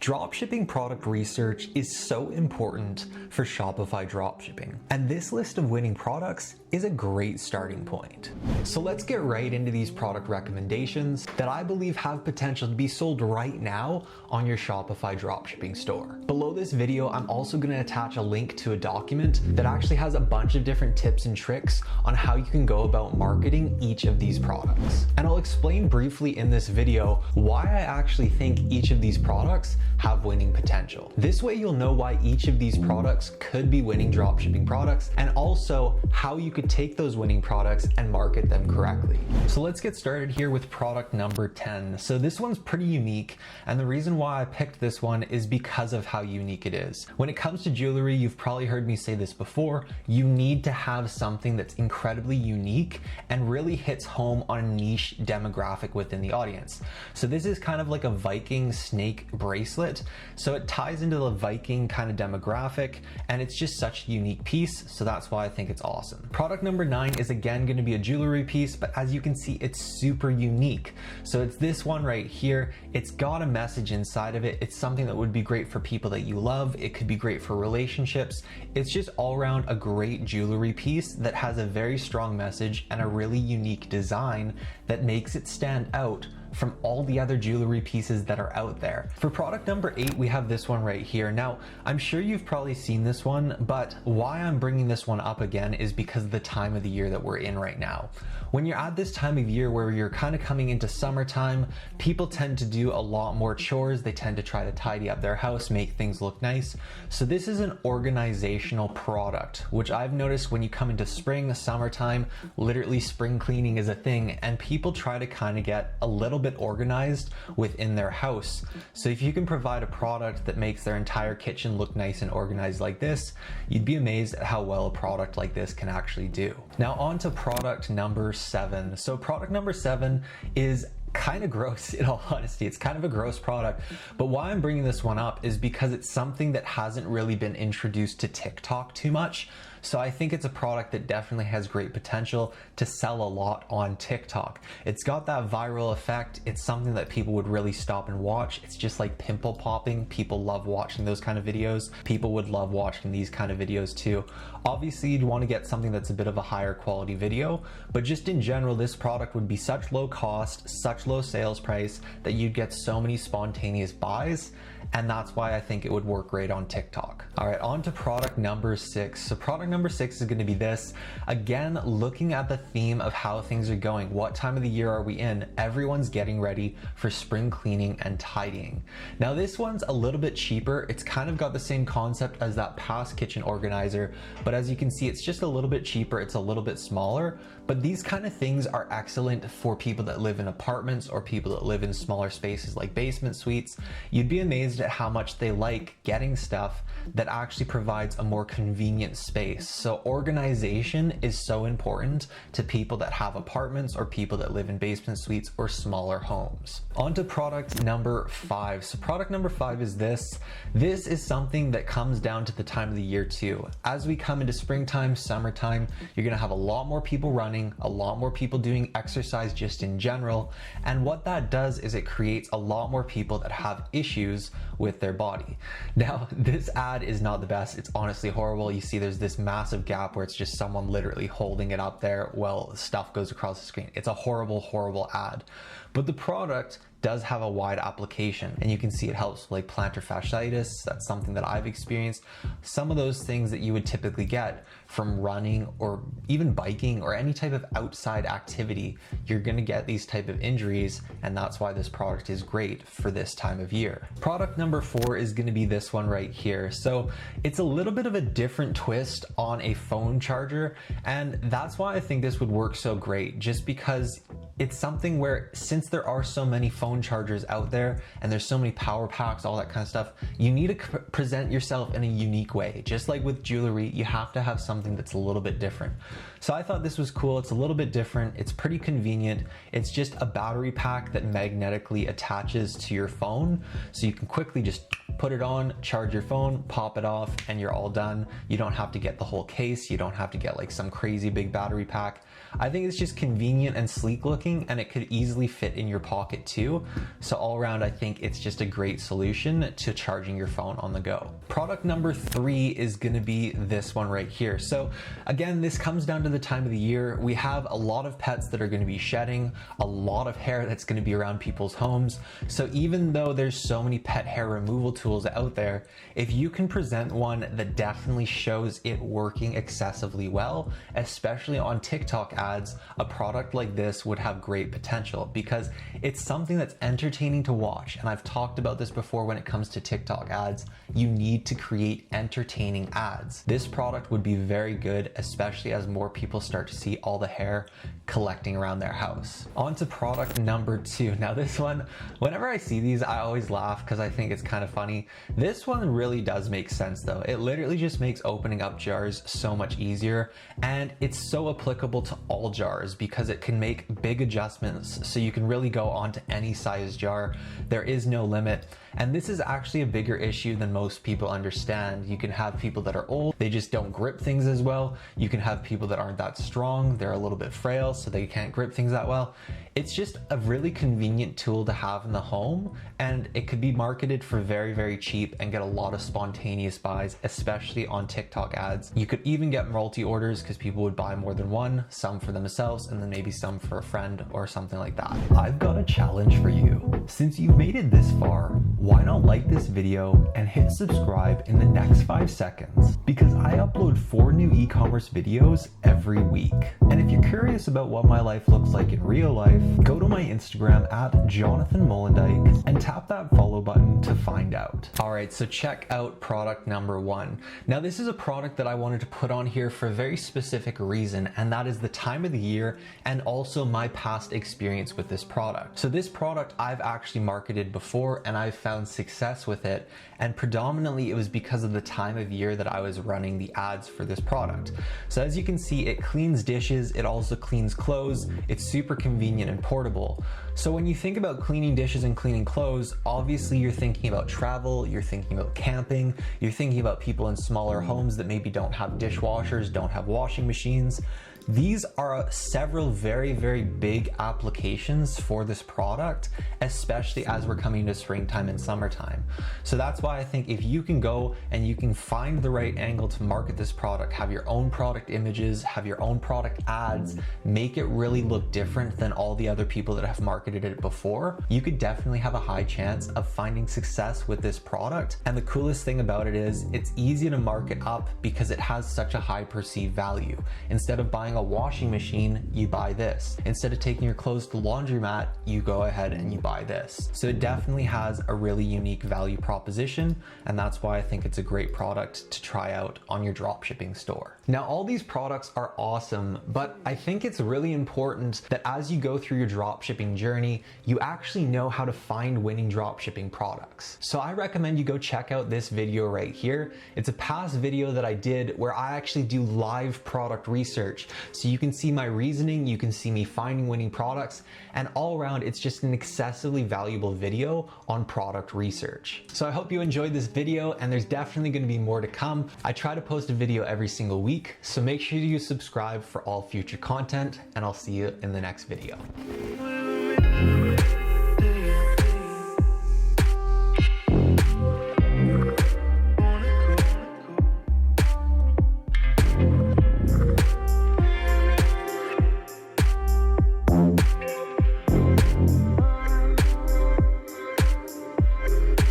Dropshipping product research is so important for Shopify dropshipping, and this list of winning products is a great starting point. So let's get right into these product recommendations that I believe have potential to be sold right now on your Shopify dropshipping store. Below this video, I'm also going to attach a link to a document that actually has a bunch of different tips and tricks on how you can go about marketing each of these products. And I'll explain briefly in this video why I actually think each of these products have winning potential. This way you'll know why each of these products could be winning dropshipping products, and also how you could take those winning products and market them correctly. So let's get started here with product number 10. So this one's pretty unique, and the reason why I picked this one is because of how unique it is. When it comes to jewelry, you've probably heard me say this before, you need to have something that's incredibly unique and really hits home on a niche demographic within the audience. So this is kind of like a Viking snake bracelet. So it ties into the Viking kind of demographic, and it's just such a unique piece. So that's why I think it's awesome. Product number 9 is again going to be a jewelry piece, but as you can see, it's super unique. So it's this one right here. It's got a message inside of it. It's something that would be great for people that you love. It could be great for relationships. It's just all around a great jewelry piece that has a very strong message and a really unique design that makes it stand out from all the other jewelry pieces that are out there. For product number 8, we have this one right here. Now, I'm sure you've probably seen this one, but why I'm bringing this one up again is because of the time of the year that we're in right now. When you're at this time of year where you're kind of coming into summertime, people tend to do a lot more chores. They tend to try to tidy up their house, make things look nice. So this is an organizational product, which I've noticed when you come into spring, summertime, literally spring cleaning is a thing, and people try to kind of get a little bit organized within their house. So if you can provide a product that makes their entire kitchen look nice and organized like this, you'd be amazed at how well a product like this can actually do. Now on to product number 7. So product number 7 is kind of gross, in all honesty. It's kind of a gross product, but why I'm bringing this one up is because it's something that hasn't really been introduced to TikTok too much. So I think it's a product that definitely has great potential to sell a lot on TikTok. It's got that viral effect. It's something that people would really stop and watch. It's just like pimple popping. People love watching those kind of videos. People would love watching these kind of videos too. Obviously, you'd want to get something that's a bit of a higher quality video, but just in general, this product would be such low cost, such low sales price that you'd get so many spontaneous buys. And that's why I think it would work great on TikTok. All right, on to product number 6. So product number 6 is going to be this. Again, looking at the theme of how things are going. What time of the year are we in? Everyone's getting ready for spring cleaning and tidying. Now this one's a little bit cheaper. It's kind of got the same concept as that past kitchen organizer, but as you can see, it's just a little bit cheaper. It's a little bit smaller, but these kind of things are excellent for people that live in apartments or people that live in smaller spaces like basement suites. You'd be amazed at how much they like getting stuff that actually provides a more convenient space. So organization is so important to people that have apartments or people that live in basement suites or smaller homes. On to product number 5. So product number 5 is this. This is something that comes down to the time of the year too. As we come into springtime, summertime, you're gonna have a lot more people running, a lot more people doing exercise just in general. And what that does is it creates a lot more people that have issues with their body. Now, this ad is not the best. It's honestly horrible. You see there's this massive gap where it's just someone literally holding it up there while stuff goes across the screen. It's a horrible, horrible ad. But the product does have a wide application, and you can see it helps with like plantar fasciitis. That's something that I've experienced. Some of those things that you would typically get from running or even biking or any type of outside activity, you're gonna get these type of injuries, and that's why this product is great for this time of year. Product number 4 is gonna be this one right here. So it's a little bit of a different twist on a phone charger, and that's why I think this would work so great, just because it's something where, since there are so many phone chargers out there and there's so many power packs, all that kind of stuff, you need to present yourself in a unique way. Just like with jewelry, you have to have something that's a little bit different. So I thought this was cool. It's a little bit different. It's pretty convenient. It's just a battery pack that magnetically attaches to your phone. So you can quickly just put it on, charge your phone, pop it off, and you're all done. You don't have to get the whole case. You don't have to get like some crazy big battery pack. I think it's just convenient and sleek looking, and it could easily fit in your pocket too. So all around, I think it's just a great solution to charging your phone on the go. Product number 3 is gonna be this one right here. So again, this comes down to the time of the year. We have a lot of pets that are gonna be shedding, a lot of hair that's gonna be around people's homes. So even though there's so many pet hair removal tools out there, if you can present one that definitely shows it working excessively well, especially on TikTok ads, a product like this would have great potential because it's something that's entertaining to watch. And I've talked about this before when it comes to TikTok ads. You need to create entertaining ads. This product would be very good, especially as more people start to see all the hair collecting around their house. On to product number 2. Now this one, whenever I see these, I always laugh because I think it's kind of funny. This one really does make sense though. It literally just makes opening up jars so much easier, and it's so applicable to all jars because it can make big adjustments, so you can really go onto any size jar. There is no limit. And this is actually a bigger issue than most people understand. You can have people that are old, they just don't grip things as well. You can have people that aren't that strong, they're a little bit frail, so they can't grip things that well. It's just a really convenient tool to have in the home, and it could be marketed for very, very cheap and get a lot of spontaneous buys, especially on TikTok ads. You could even get multi-orders because people would buy more than one, some for themselves and then maybe some for a friend or something like that. I've got a challenge for you. Since you've made it this far, why not like this video and hit subscribe in the next 5 seconds? Because I upload 4 new e-commerce videos every week. And if you're curious about what my life looks like in real life, go to my Instagram at Jonathan Molendijk and tap that follow button to find out. All right, so check out product number 1. Now this is a product that I wanted to put on here for a very specific reason, and that is the time of the year and also my past experience with this product. So this product I've actually marketed before and I've found success with it, and predominantly it was because of the time of year that I was running the ads for this product. So as you can see, it cleans dishes, it also cleans clothes, it's super convenient and portable. So when you think about cleaning dishes and cleaning clothes, obviously you're thinking about travel, you're thinking about camping, you're thinking about people in smaller homes that maybe don't have dishwashers, don't have washing machines. These are several very, very big applications for this product, especially as we're coming to springtime and summertime. So that's why I think if you can go and you can find the right angle to market this product, have your own product images, have your own product ads, make it really look different than all the other people that have marketed it before, you could definitely have a high chance of finding success with this product. And the coolest thing about it is it's easy to market up because it has such a high perceived value. Instead of buying a washing machine, you buy this. Instead of taking your clothes to the laundromat, you go ahead and you buy this. So it definitely has a really unique value proposition, and that's why I think it's a great product to try out on your dropshipping store. Now, all these products are awesome, but I think it's really important that as you go through your dropshipping journey, you actually know how to find winning dropshipping products. So I recommend you go check out this video right here. It's a past video that I did where I actually do live product research. So you can see my reasoning, you can see me finding winning products, and all around it's just an excessively valuable video on product research. So I hope you enjoyed this video, and there's definitely going to be more to come. I try to post a video every single week, so make sure you subscribe for all future content, and I'll see you in the next video.